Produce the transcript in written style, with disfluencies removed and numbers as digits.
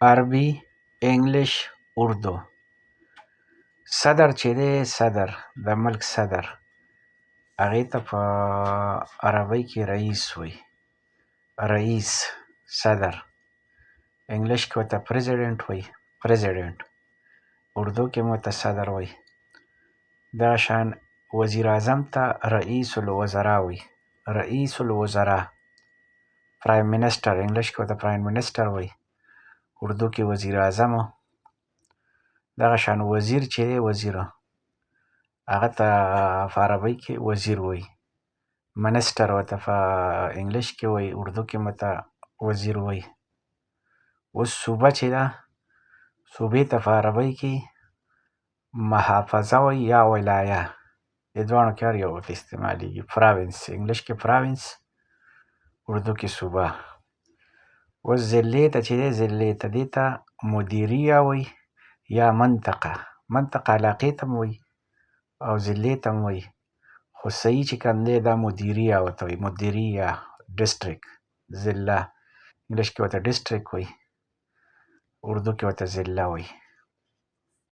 عربي، انګلیش، اردو. صدر چې دی، صدر د ملک صدر، هغې ته په عربۍ کې رئیس وایي. رئیس، صدر. انګلیش کې ورته پریزیډنټ وایي، پریزیډنټ. اردو کې هم ورته صدر وایي. دغه شان وزیر اعظم ته رئیس الوزرا وایي، رئیس الوزرا. پرایم منسټر، انګلیش کې ورته پرایم منسټر وایي، اردو کې وزیر اعظم. دغه شان وزیر چې دی، وزیر، هغه ته په عربۍ کې وزیر وایي. منسټر ورته په انګلیش کې وایي، اردو کې هم ورته وزیر وایي. اوس صوبه چې ده، صوبې ته په عربۍ کې محافظه وایي یا ولایه. دې دواړو کې هر یو ورته استعمالېږي. پراوینس، انګلیش کې پراوینس، اردو کې صوبه. اوس ضلعې ته چې دی، ضلعې ته دې ته مدیریه وایي یا منطقه. منطقه علاقې ته هم وایي او ضلعې ته هم وایي، خو صحیح چې کوم دی دا مدیریه ورته وایي. مدیریه، ډسټرک، ضلع. انګلیش کې ورته ډسټرک وایي، اردو کې ورته ضلع وایي.